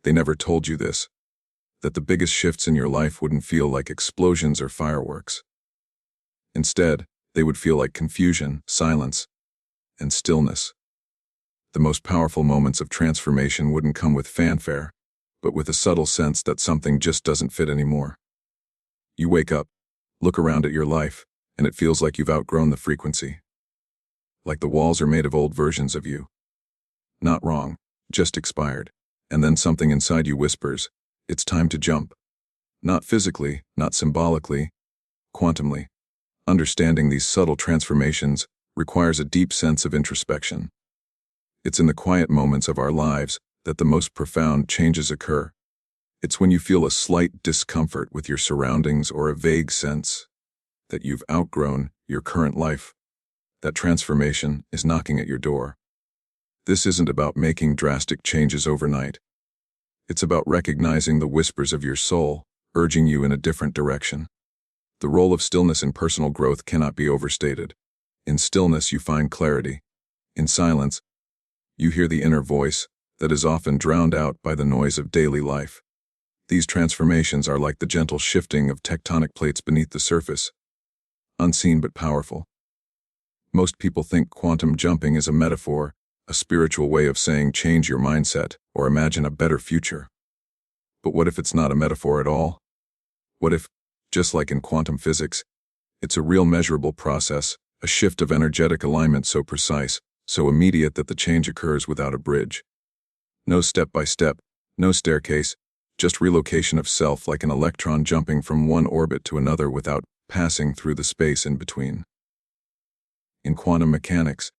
They never told you this, that the biggest shifts in your life wouldn't feel like explosions or fireworks. Instead, they would feel like confusion, silence, and stillness. The most powerful moments of transformation wouldn't come with fanfare, but with a subtle sense that something just doesn't fit anymore. You wake up, look around at your life, and it feels like you've outgrown the frequency. Like the walls are made of old versions of you. Not wrong, just expired. And then something inside you whispers, it's time to jump. Not physically, not symbolically, quantumly. Understanding these subtle transformations requires a deep sense of introspection. It's in the quiet moments of our lives that the most profound changes occur. It's when you feel a slight discomfort with your surroundings or a vague sense that you've outgrown your current life. That transformation is knocking at your door. This isn't about making drastic changes overnight. It's about recognizing the whispers of your soul, urging you in a different direction. The role of stillness in personal growth cannot be overstated. In stillness, you find clarity. In silence, you hear the inner voice that is often drowned out by the noise of daily life. These transformations are like the gentle shifting of tectonic plates beneath the surface, unseen but powerful. Most people think quantum jumping is a metaphor, a spiritual way of saying change your mindset or imagine a better future. But what if it's not a metaphor at all? What if, just like in quantum physics, it's a real measurable process, a shift of energetic alignment so precise, so immediate that the change occurs without a bridge? No step-by-step, no staircase, just relocation of self like an electron jumping from one orbit to another without passing through the space in between. In quantum mechanics,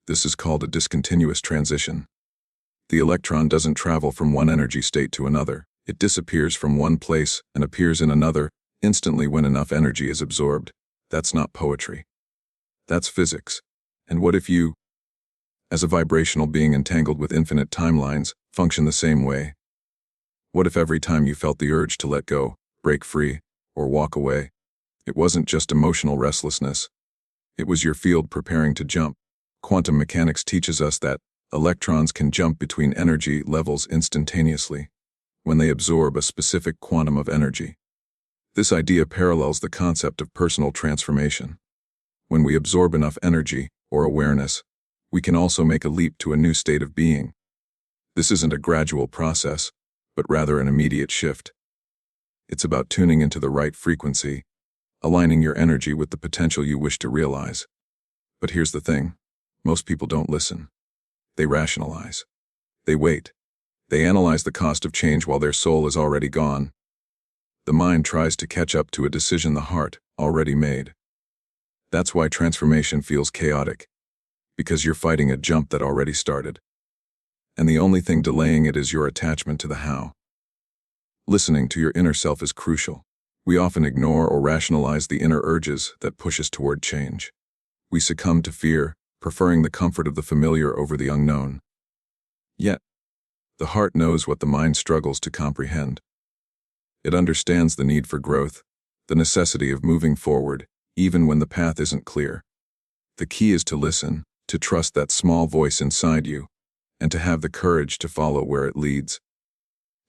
this is called a discontinuous transition. The electron doesn't travel from one energy state to another. It disappears from one place and appears in another instantly when enough energy is absorbed. That's not poetry. That's physics. And what if you, as a vibrational being entangled with infinite timelines, function the same way? What if every time you felt the urge to let go, break free, or walk away, it wasn't just emotional restlessness? It was your field preparing to jump. Quantum mechanics teaches us that electrons can jump between energy levels instantaneously when they absorb a specific quantum of energy. This idea parallels the concept of personal transformation. When we absorb enough energy or awareness, we can also make a leap to a new state of being. This isn't a gradual process, but rather an immediate shift. It's about tuning into the right frequency, aligning your energy with the potential you wish to realize. But here's the thing. Most people don't listen. They rationalize. They wait. They analyze the cost of change while their soul is already gone. The mind tries to catch up to a decision the heart already made. That's why transformation feels chaotic, because you're fighting a jump that already started. And the only thing delaying it is your attachment to the how. Listening to your inner self is crucial. We often ignore or rationalize the inner urges that push us toward change. We succumb to fear, preferring the comfort of the familiar over the unknown. Yet, the heart knows what the mind struggles to comprehend. It understands the need for growth, the necessity of moving forward, even when the path isn't clear. The key is to listen, to trust that small voice inside you, and to have the courage to follow where it leads.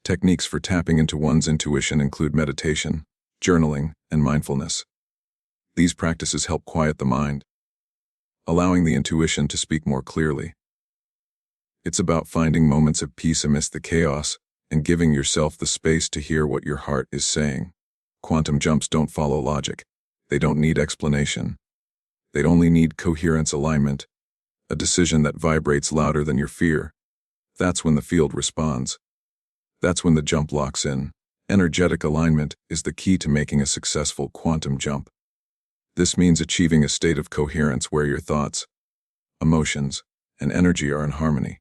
Techniques for tapping into one's intuition include meditation, journaling, and mindfulness. These practices help quiet the mind, allowing the intuition to speak more clearly. It's about finding moments of peace amidst the chaos and giving yourself the space to hear what your heart is saying. Quantum jumps don't follow logic. They don't need explanation. They only need coherence, alignment, a decision that vibrates louder than your fear. That's when the field responds. That's when the jump locks in. Energetic alignment is the key to making a successful quantum jump. This means achieving a state of coherence where your thoughts, emotions, and energy are in harmony.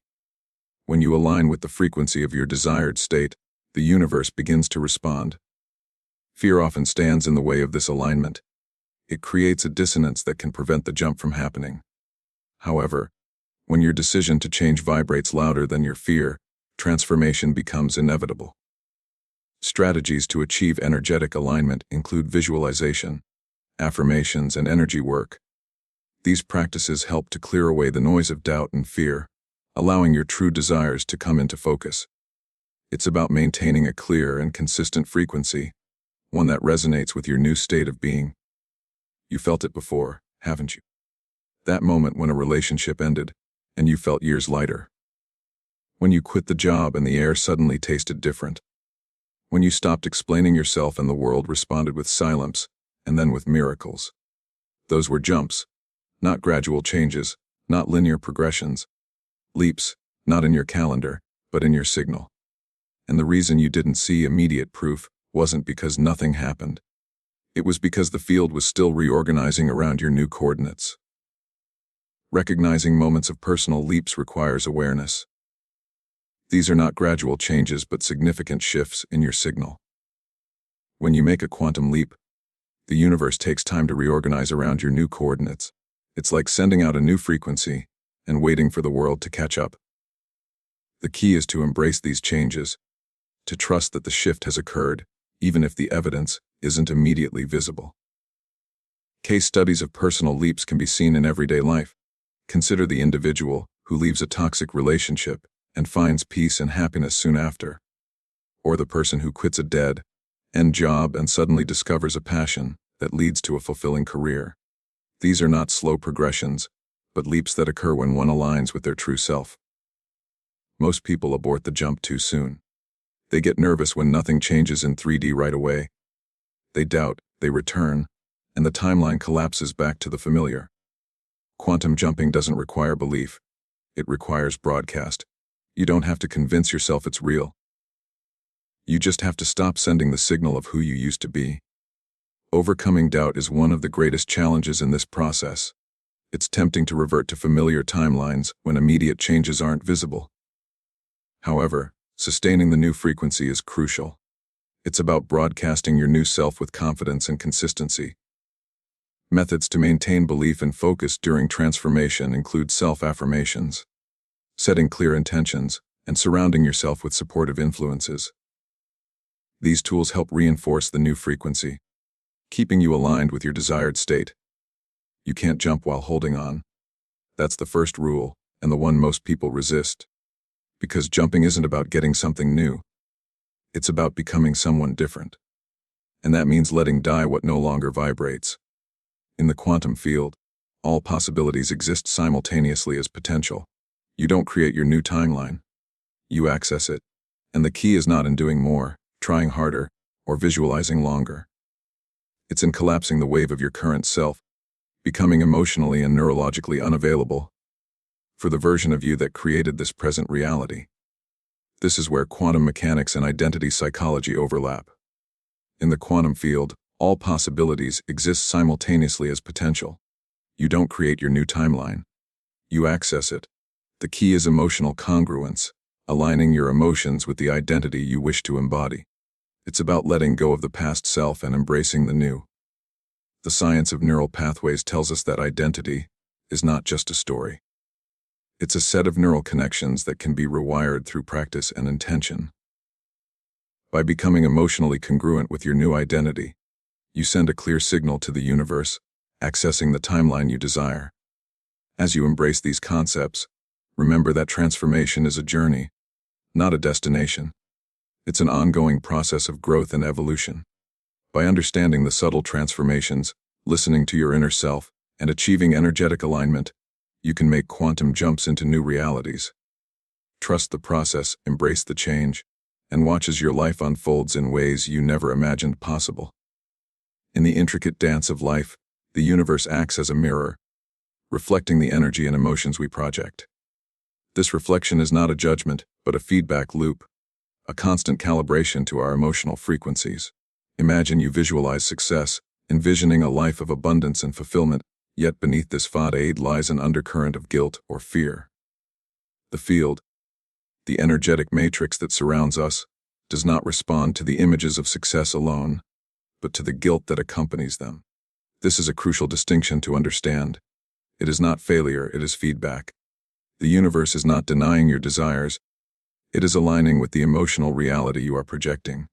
When you align with the frequency of your desired state, the universe begins to respond. Fear often stands in the way of this alignment. It creates a dissonance that can prevent the jump from happening. However, when your decision to change vibrates louder than your fear, transformation becomes inevitable. Strategies to achieve energetic alignment include visualization, affirmations, and energy work. These practices help to clear away the noise of doubt and fear, allowing your true desires to come into focus. It's about maintaining a clear and consistent frequency, one that resonates with your new state of being. You felt it before, haven't you? That moment when a relationship ended, and you felt years lighter. When you quit the job and the air suddenly tasted different. When you stopped explaining yourself and the world responded with silence, and then with miracles. Those were jumps, not gradual changes, not linear progressions. Leaps, not in your calendar, but in your signal. And the reason you didn't see immediate proof wasn't because nothing happened. It was because the field was still reorganizing around your new coordinates. Recognizing moments of personal leaps requires awareness. These are not gradual changes but significant shifts in your signal. When you make a quantum leap, the universe takes time to reorganize around your new coordinates. It's like sending out a new frequency and waiting for the world to catch up. The key is to embrace these changes, to trust that the shift has occurred, even if the evidence isn't immediately visible. Case studies of personal leaps can be seen in everyday life. Consider the individual who leaves a toxic relationship and finds peace and happiness soon after, or the person who quits a dead-end job and suddenly discovers a passion that leads to a fulfilling career. These are not slow progressions, but leaps that occur when one aligns with their true self. Most people abort the jump too soon. They get nervous when nothing changes in 3D right away. They doubt, they return, and the timeline collapses back to the familiar. Quantum jumping doesn't require belief. It requires broadcast. You don't have to convince yourself it's real. You just have to stop sending the signal of who you used to be. Overcoming doubt is one of the greatest challenges in this process. It's tempting to revert to familiar timelines when immediate changes aren't visible. However, sustaining the new frequency is crucial. It's about broadcasting your new self with confidence and consistency. Methods to maintain belief and focus during transformation include self-affirmations, setting clear intentions, and surrounding yourself with supportive influences. These tools help reinforce the new frequency, keeping you aligned with your desired state. You can't jump while holding on. That's the first rule, and the one most people resist. Because jumping isn't about getting something new. It's about becoming someone different. And that means letting die what no longer vibrates. In the quantum field, all possibilities exist simultaneously as potential. You don't create your new timeline. You access it. And the key is not in doing more, trying harder, or visualizing longer. It's in collapsing the wave of your current self, becoming emotionally and neurologically unavailable for the version of you that created this present reality. This is where quantum mechanics and identity psychology overlap. In the quantum field, all possibilities exist simultaneously as potential. You don't create your new timeline. You access it. The key is emotional congruence, aligning your emotions with the identity you wish to embody. It's about letting go of the past self and embracing the new. The science of neural pathways tells us that identity is not just a story. It's a set of neural connections that can be rewired through practice and intention. By becoming emotionally congruent with your new identity, you send a clear signal to the universe, accessing the timeline you desire. As you embrace these concepts, remember that transformation is a journey, not a destination. It's an ongoing process of growth and evolution. By understanding the subtle transformations, listening to your inner self, and achieving energetic alignment, you can make quantum jumps into new realities. Trust the process, embrace the change, and watch as your life unfolds in ways you never imagined possible. In the intricate dance of life, the universe acts as a mirror, reflecting the energy and emotions we project. This reflection is not a judgment, but a feedback loop, a constant calibration to our emotional frequencies. Imagine you visualize success, envisioning a life of abundance and fulfillment, yet beneath this facade lies an undercurrent of guilt or fear. The field, the energetic matrix that surrounds us, does not respond to the images of success alone, but to the guilt that accompanies them. This is a crucial distinction to understand. It is not failure, it is feedback. The universe is not denying your desires, it is aligning with the emotional reality you are projecting.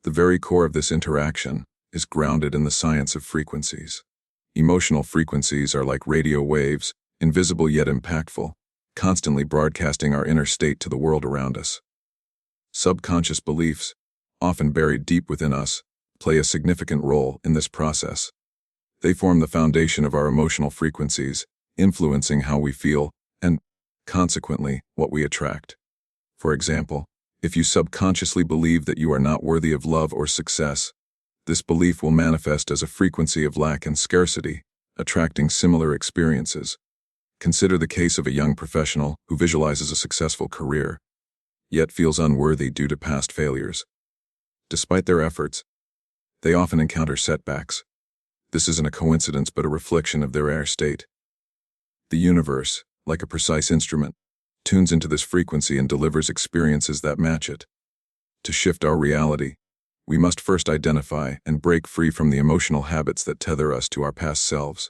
The very core of this interaction is grounded in the science of frequencies. Emotional frequencies are like radio waves, invisible yet impactful, constantly broadcasting our inner state to the world around us. Subconscious beliefs, often buried deep within us, play a significant role in this process. They form the foundation of our emotional frequencies, influencing how we feel and, consequently, what we attract. For example, if you subconsciously believe that you are not worthy of love or success, this belief will manifest as a frequency of lack and scarcity, attracting similar experiences. Consider the case of a young professional who visualizes a successful career, yet feels unworthy due to past failures. Despite their efforts, they often encounter setbacks. This isn't a coincidence but a reflection of their inner state. The universe, like a precise instrument, tunes into this frequency and delivers experiences that match it. To shift our reality, we must first identify and break free from the emotional habits that tether us to our past selves.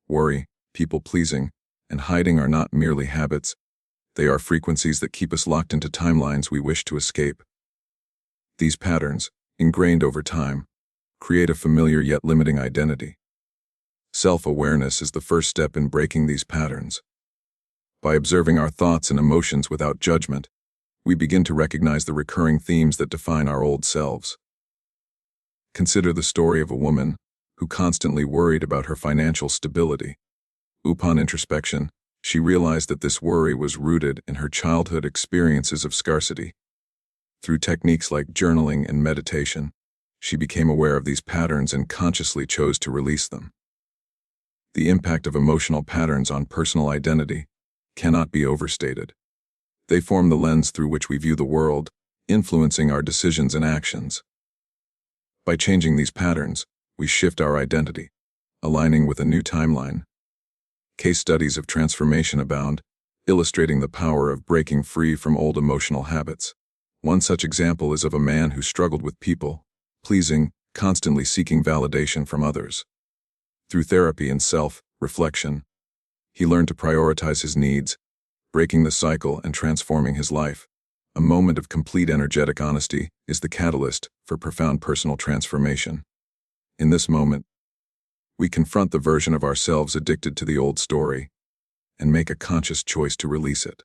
Worry, people-pleasing, and hiding are not merely habits. They are frequencies that keep us locked into timelines we wish to escape. These patterns, ingrained over time, create a familiar yet limiting identity. Self-awareness is the first step in breaking these patterns. By observing our thoughts and emotions without judgment, we begin to recognize the recurring themes that define our old selves. Consider the story of a woman who constantly worried about her financial stability. Upon introspection, she realized that this worry was rooted in her childhood experiences of scarcity. Through techniques like journaling and meditation, she became aware of these patterns and consciously chose to release them. The impact of emotional patterns on personal identity cannot be overstated. They form the lens through which we view the world, influencing our decisions and actions. By changing these patterns, we shift our identity, aligning with a new timeline. Case studies of transformation abound, illustrating the power of breaking free from old emotional habits. One such example is of a man who struggled with people-pleasing, constantly seeking validation from others. Through therapy and self-reflection, he learned to prioritize his needs, breaking the cycle and transforming his life. A moment of complete energetic honesty is the catalyst for profound personal transformation. In this moment, we confront the version of ourselves addicted to the old story and make a conscious choice to release it.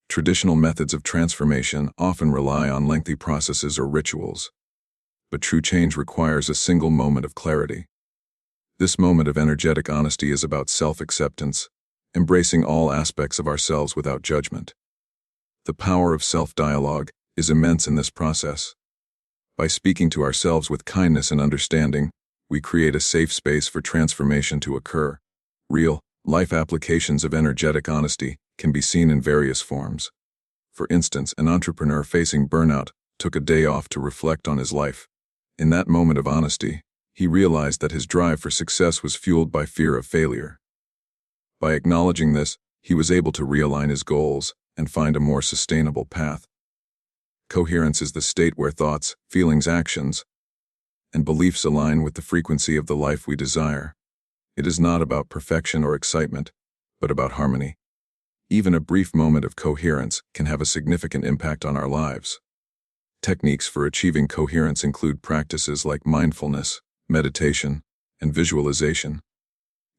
Traditional methods of transformation often rely on lengthy processes or rituals, but true change requires a single moment of clarity. This moment of energetic honesty is about self-acceptance, embracing all aspects of ourselves without judgment. The power of self-dialogue is immense in this process. By speaking to ourselves with kindness and understanding, we create a safe space for transformation to occur. Real, life applications of energetic honesty can be seen in various forms. For instance, an entrepreneur facing burnout took a day off to reflect on his life. In that moment of honesty, he realized that his drive for success was fueled by fear of failure. By acknowledging this, he was able to realign his goals and find a more sustainable path. Coherence is the state where thoughts, feelings, actions, and beliefs align with the frequency of the life we desire. It is not about perfection or excitement, but about harmony. Even a brief moment of coherence can have a significant impact on our lives. Techniques for achieving coherence include practices like mindfulness, meditation, and visualization.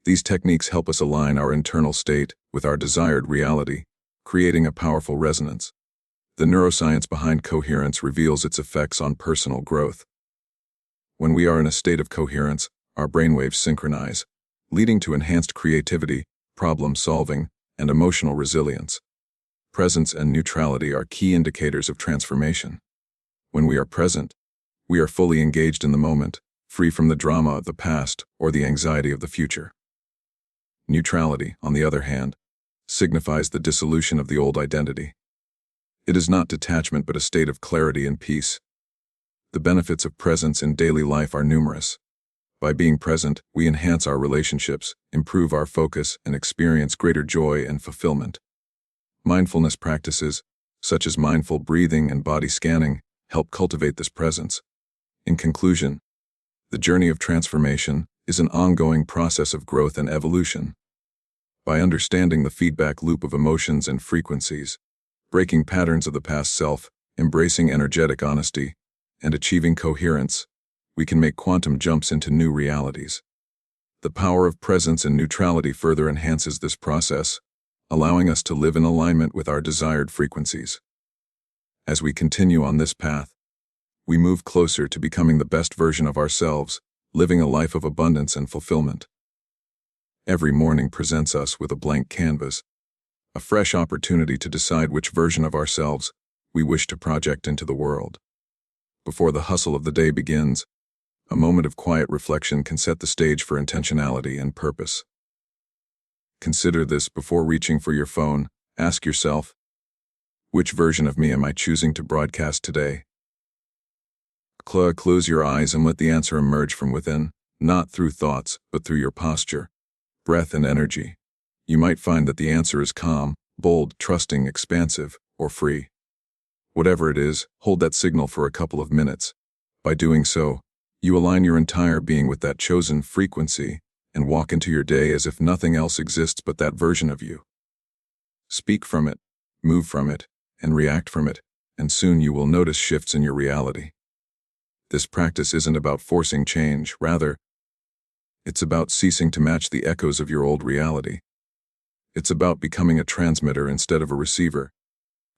These techniques help us align our internal state with our desired reality, creating a powerful resonance. The neuroscience behind coherence reveals its effects on personal growth. When we are in a state of coherence, our brainwaves synchronize, leading to enhanced creativity, problem-solving, and emotional resilience. Presence and neutrality are key indicators of transformation. When we are present, we are fully engaged in the moment, free from the drama of the past or the anxiety of the future. Neutrality, on the other hand, signifies the dissolution of the old identity. It is not detachment but a state of clarity and peace. The benefits of presence in daily life are numerous. By being present, we enhance our relationships, improve our focus, and experience greater joy and fulfillment. Mindfulness practices, such as mindful breathing and body scanning, help cultivate this presence. In conclusion, the journey of transformation is an ongoing process of growth and evolution. By understanding the feedback loop of emotions and frequencies, breaking patterns of the past self, embracing energetic honesty, and achieving coherence, we can make quantum jumps into new realities. The power of presence and neutrality further enhances this process, allowing us to live in alignment with our desired frequencies. As we continue on this path, we move closer to becoming the best version of ourselves, living a life of abundance and fulfillment. Every morning presents us with a blank canvas, a fresh opportunity to decide which version of ourselves we wish to project into the world. Before the hustle of the day begins, a moment of quiet reflection can set the stage for intentionality and purpose. Consider this before reaching for your phone. Ask yourself, which version of me am I choosing to broadcast today? Close your eyes and let the answer emerge from within, not through thoughts, but through your posture, breath, and energy. You might find that the answer is calm, bold, trusting, expansive, or free. Whatever it is, hold that signal for a couple of minutes. By doing so, you align your entire being with that chosen frequency and walk into your day as if nothing else exists but that version of you. Speak from it, move from it, and react from it, and soon you will notice shifts in your reality. This practice isn't about forcing change, rather, it's about ceasing to match the echoes of your old reality. It's about becoming a transmitter instead of a receiver,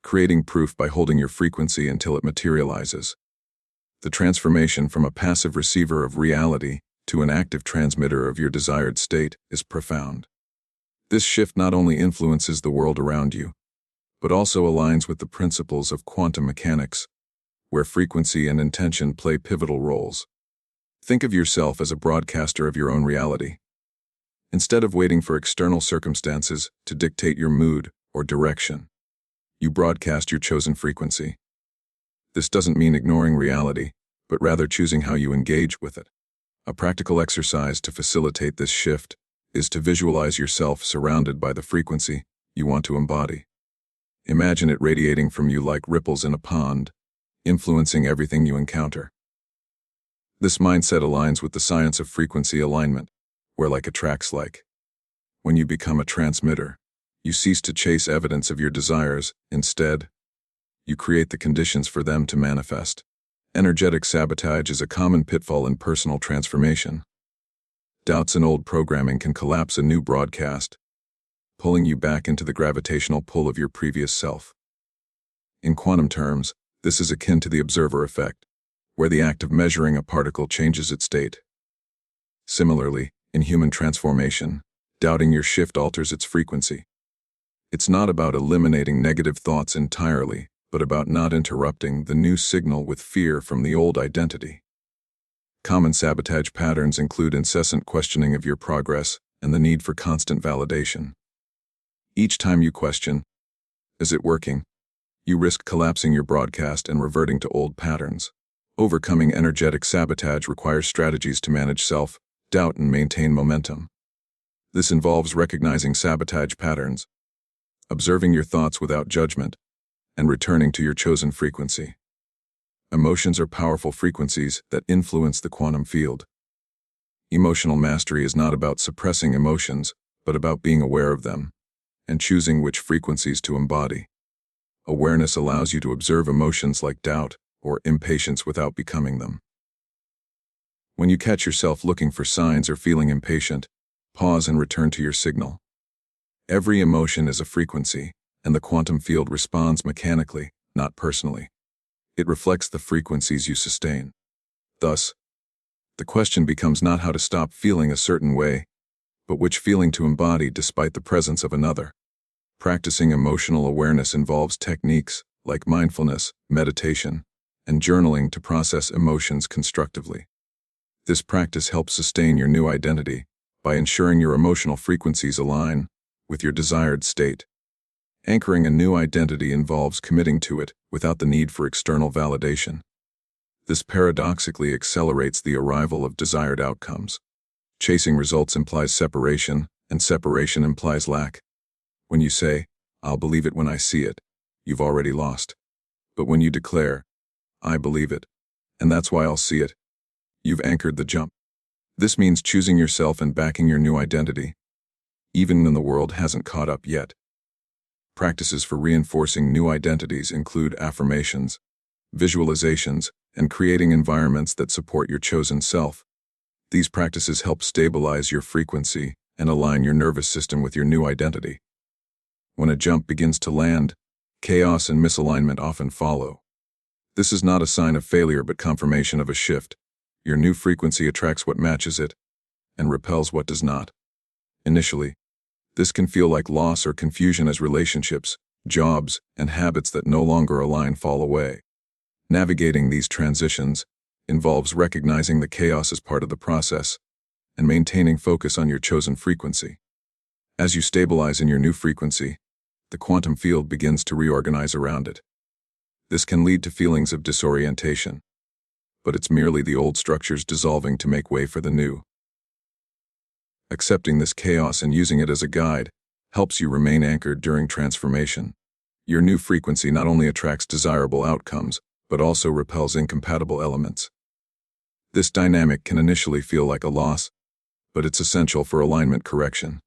creating proof by holding your frequency until it materializes. The transformation from a passive receiver of reality to an active transmitter of your desired state is profound. This shift not only influences the world around you, but also aligns with the principles of quantum mechanics, where frequency and intention play pivotal roles. Think of yourself as a broadcaster of your own reality. Instead of waiting for external circumstances to dictate your mood or direction, you broadcast your chosen frequency. This doesn't mean ignoring reality, but rather choosing how you engage with it. A practical exercise to facilitate this shift is to visualize yourself surrounded by the frequency you want to embody. Imagine it radiating from you like ripples in a pond, influencing everything you encounter. This mindset aligns with the science of frequency alignment, where like attracts like. When you become a transmitter, you cease to chase evidence of your desires. Instead, you create the conditions for them to manifest. Energetic sabotage is a common pitfall in personal transformation. Doubts and old programming can collapse a new broadcast, pulling you back into the gravitational pull of your previous self. In quantum terms, this is akin to the observer effect, where the act of measuring a particle changes its state. Similarly, in human transformation, doubting your shift alters its frequency. It's not about eliminating negative thoughts entirely, but about not interrupting the new signal with fear from the old identity. Common sabotage patterns include incessant questioning of your progress and the need for constant validation. Each time you question, is it working? You risk collapsing your broadcast and reverting to old patterns. Overcoming energetic sabotage requires strategies to manage self-doubt and maintain momentum. This involves recognizing sabotage patterns, observing your thoughts without judgment, and returning to your chosen frequency. Emotions are powerful frequencies that influence the quantum field. Emotional mastery is not about suppressing emotions, but about being aware of them and choosing which frequencies to embody. Awareness allows you to observe emotions like doubt or impatience without becoming them. When you catch yourself looking for signs or feeling impatient, pause and return to your signal. Every emotion is a frequency, and the quantum field responds mechanically, not personally. It reflects the frequencies you sustain. Thus, the question becomes not how to stop feeling a certain way, but which feeling to embody despite the presence of another. Practicing emotional awareness involves techniques like mindfulness, meditation, and journaling to process emotions constructively. This practice helps sustain your new identity by ensuring your emotional frequencies align with your desired state. Anchoring a new identity involves committing to it without the need for external validation. This paradoxically accelerates the arrival of desired outcomes. Chasing results implies separation, and separation implies lack. When you say, "I'll believe it when I see it," you've already lost. But when you declare, "I believe it, and that's why I'll see it," you've anchored the jump. This means choosing yourself and backing your new identity, even when the world hasn't caught up yet. Practices for reinforcing new identities include affirmations, visualizations, and creating environments that support your chosen self. These practices help stabilize your frequency and align your nervous system with your new identity. When a jump begins to land, chaos and misalignment often follow. This is not a sign of failure but confirmation of a shift. Your new frequency attracts what matches it and repels what does not. Initially, this can feel like loss or confusion as relationships, jobs, and habits that no longer align fall away. Navigating these transitions involves recognizing the chaos as part of the process and maintaining focus on your chosen frequency. As you stabilize in your new frequency, the quantum field begins to reorganize around it. This can lead to feelings of disorientation, but it's merely the old structures dissolving to make way for the new. Accepting this chaos and using it as a guide helps you remain anchored during transformation. Your new frequency not only attracts desirable outcomes, but also repels incompatible elements. This dynamic can initially feel like a loss, but it's essential for alignment correction.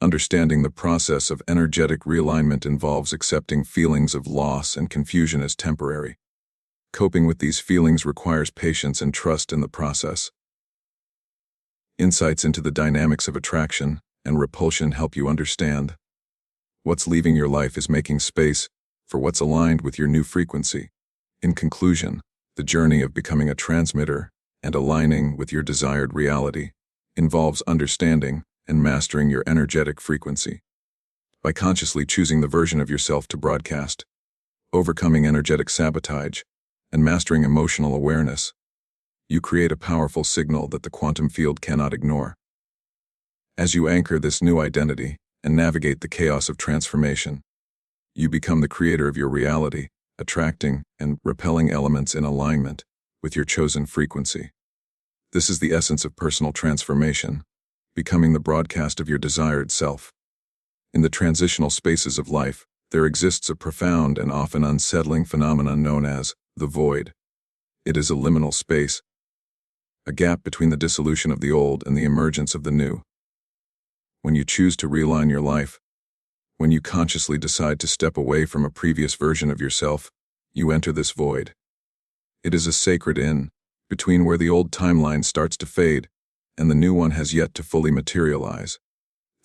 Understanding the process of energetic realignment involves accepting feelings of loss and confusion as temporary. Coping with these feelings requires patience and trust in the process. Insights into the dynamics of attraction and repulsion help you understand what's leaving your life is making space for what's aligned with your new frequency. In conclusion, the journey of becoming a transmitter and aligning with your desired reality involves understanding and mastering your energetic frequency. By consciously choosing the version of yourself to broadcast, overcoming energetic sabotage, and mastering emotional awareness, you create a powerful signal that the quantum field cannot ignore. As you anchor this new identity and navigate the chaos of transformation, you become the creator of your reality, attracting and repelling elements in alignment with your chosen frequency. This is the essence of personal transformation, becoming the broadcast of your desired self. In the transitional spaces of life, there exists a profound and often unsettling phenomenon known as the void. It is a liminal space, a gap between the dissolution of the old and the emergence of the new. When you choose to realign your life, when you consciously decide to step away from a previous version of yourself, you enter this void. It is a sacred inn, between where the old timeline starts to fade and the new one has yet to fully materialize.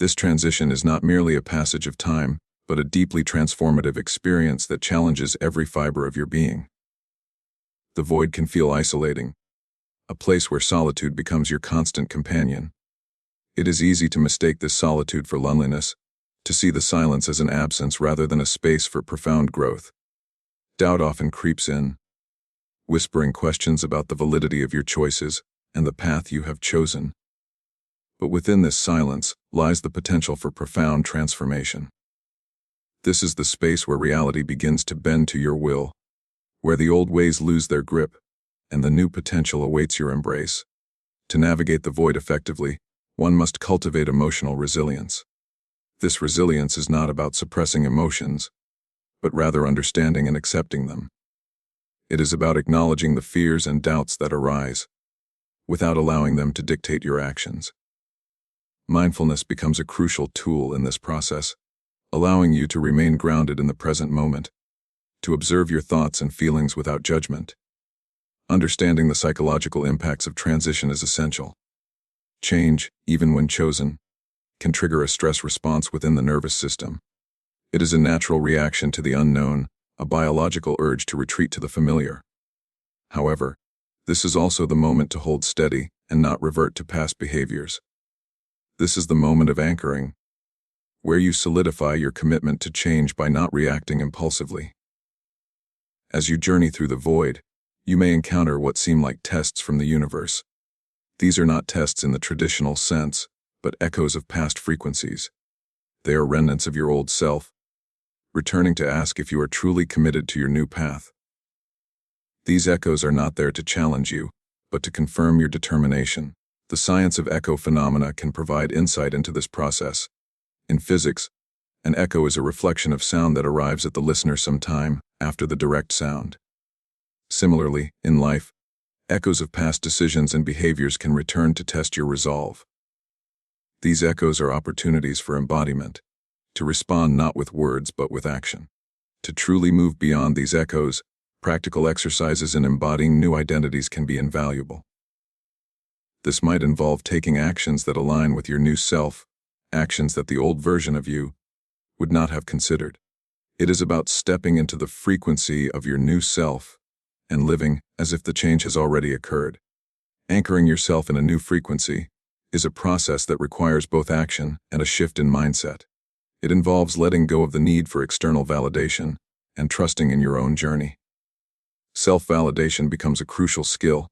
This transition is not merely a passage of time, but a deeply transformative experience that challenges every fiber of your being. The void can feel isolating, a place where solitude becomes your constant companion. It is easy to mistake this solitude for loneliness, to see the silence as an absence rather than a space for profound growth. Doubt often creeps in, whispering questions about the validity of your choices and the path you have chosen. But within this silence lies the potential for profound transformation. This is the space where reality begins to bend to your will, where the old ways lose their grip, and the new potential awaits your embrace. To navigate the void effectively, one must cultivate emotional resilience. This resilience is not about suppressing emotions, but rather understanding and accepting them. It is about acknowledging the fears and doubts that arise, without allowing them to dictate your actions. Mindfulness becomes a crucial tool in this process, allowing you to remain grounded in the present moment, to observe your thoughts and feelings without judgment. Understanding the psychological impacts of transition is essential. Change, even when chosen, can trigger a stress response within the nervous system. It is a natural reaction to the unknown, a biological urge to retreat to the familiar. However, this is also the moment to hold steady and not revert to past behaviors. This is the moment of anchoring, where you solidify your commitment to change by not reacting impulsively. As you journey through the void, you may encounter what seem like tests from the universe. These are not tests in the traditional sense, but echoes of past frequencies. They are remnants of your old self, returning to ask if you are truly committed to your new path. These echoes are not there to challenge you, but to confirm your determination. The science of echo phenomena can provide insight into this process. In physics, an echo is a reflection of sound that arrives at the listener some time after the direct sound. Similarly, in life, echoes of past decisions and behaviors can return to test your resolve. These echoes are opportunities for embodiment, to respond not with words but with action. To truly move beyond these echoes, practical exercises in embodying new identities can be invaluable. This might involve taking actions that align with your new self, actions that the old version of you would not have considered. It is about stepping into the frequency of your new self and living as if the change has already occurred. Anchoring yourself in a new frequency is a process that requires both action and a shift in mindset. It involves letting go of the need for external validation and trusting in your own journey. Self-validation becomes a crucial skill,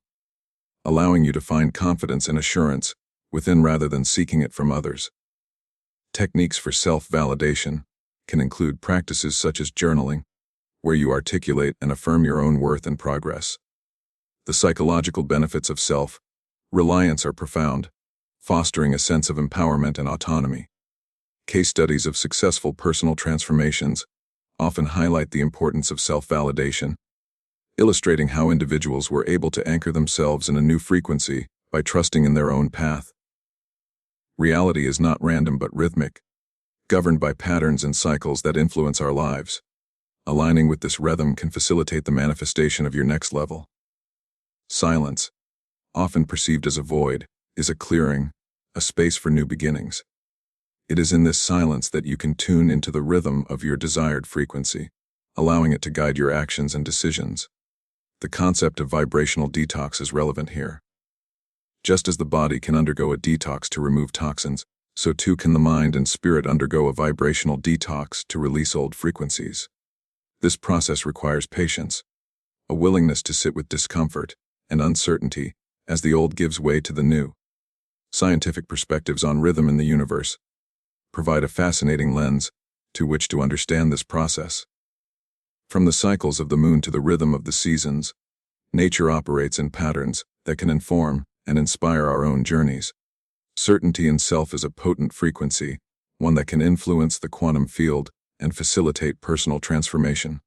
allowing you to find confidence and assurance within rather than seeking it from others. Techniques for self-validation can include practices such as journaling, where you articulate and affirm your own worth and progress. The psychological benefits of self-reliance are profound, fostering a sense of empowerment and autonomy. Case studies of successful personal transformations often highlight the importance of self-validation, illustrating how individuals were able to anchor themselves in a new frequency by trusting in their own path. Reality is not random but rhythmic, governed by patterns and cycles that influence our lives. Aligning with this rhythm can facilitate the manifestation of your next level. Silence, often perceived as a void, is a clearing, a space for new beginnings. It is in this silence that you can tune into the rhythm of your desired frequency, allowing it to guide your actions and decisions. The concept of vibrational detox is relevant here. Just as the body can undergo a detox to remove toxins, so too can the mind and spirit undergo a vibrational detox to release old frequencies. This process requires patience, a willingness to sit with discomfort and uncertainty as the old gives way to the new. Scientific perspectives on rhythm in the universe provide a fascinating lens to which to understand this process. From the cycles of the moon to the rhythm of the seasons, nature operates in patterns that can inform and inspire our own journeys. Certainty in self is a potent frequency, one that can influence the quantum field and facilitate personal transformation.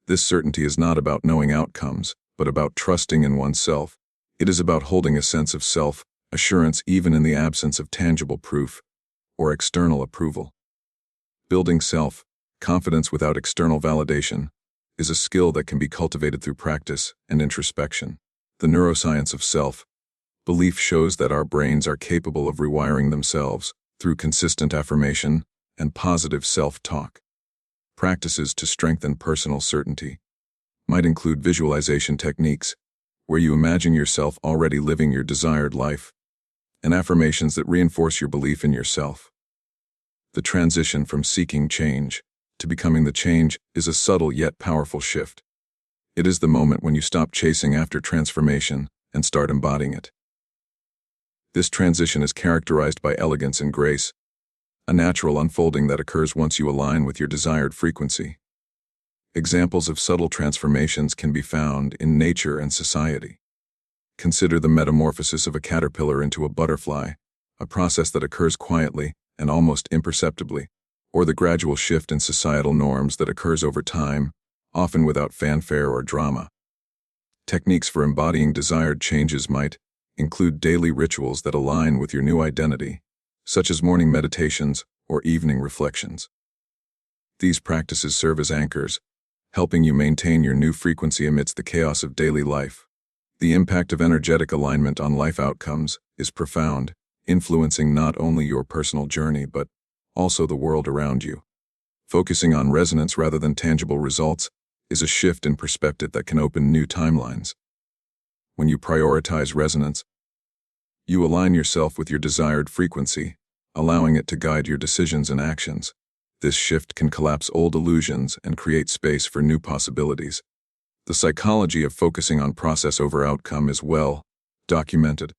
This certainty is not about knowing outcomes, but about trusting in oneself. It is about holding a sense of self-assurance even in the absence of tangible proof or external approval. Building self-confidence without external validation is a skill that can be cultivated through practice and introspection. The neuroscience of self-belief shows that our brains are capable of rewiring themselves through consistent affirmation and positive self-talk. Practices to strengthen personal certainty might include visualization techniques, where you imagine yourself already living your desired life, and affirmations that reinforce your belief in yourself. The transition from seeking change to becoming the change is a subtle yet powerful shift. It is the moment when you stop chasing after transformation and start embodying it. This transition is characterized by elegance and grace, a natural unfolding that occurs once you align with your desired frequency. Examples of subtle transformations can be found in nature and society. Consider the metamorphosis of a caterpillar into a butterfly, a process that occurs quietly and almost imperceptibly, or the gradual shift in societal norms that occurs over time, often without fanfare or drama. Techniques for embodying desired changes might include daily rituals that align with your new identity, such as morning meditations or evening reflections. These practices serve as anchors, helping you maintain your new frequency amidst the chaos of daily life. The impact of energetic alignment on life outcomes is profound, influencing not only your personal journey but also the world around you. Focusing on resonance rather than tangible results is a shift in perspective that can open new timelines. When you prioritize resonance, you align yourself with your desired frequency, allowing it to guide your decisions and actions. This shift can collapse old illusions and create space for new possibilities. The psychology of focusing on process over outcome is well documented,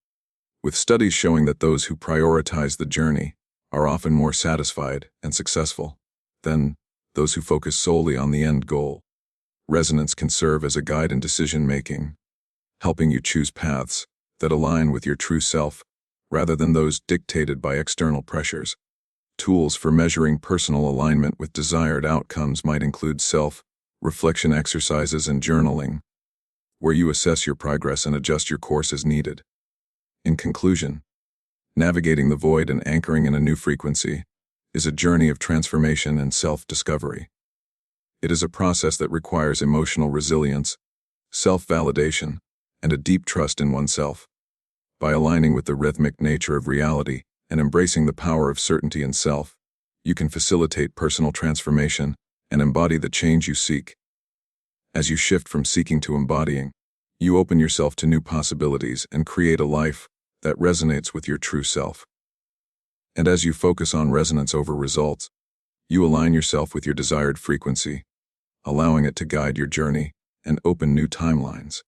with studies showing that those who prioritize the journey are often more satisfied and successful than those who focus solely on the end goal. Resonance can serve as a guide in decision-making, helping you choose paths that align with your true self rather than those dictated by external pressures. Tools for measuring personal alignment with desired outcomes might include self-reflection exercises and journaling, where you assess your progress and adjust your course as needed. In conclusion, navigating the void and anchoring in a new frequency is a journey of transformation and self-discovery. It is a process that requires emotional resilience, self-validation, and a deep trust in oneself. By aligning with the rhythmic nature of reality and embracing the power of certainty in self, you can facilitate personal transformation and embody the change you seek. As you shift from seeking to embodying, you open yourself to new possibilities and create a life that resonates with your true self. And as you focus on resonance over results, you align yourself with your desired frequency, allowing it to guide your journey and open new timelines.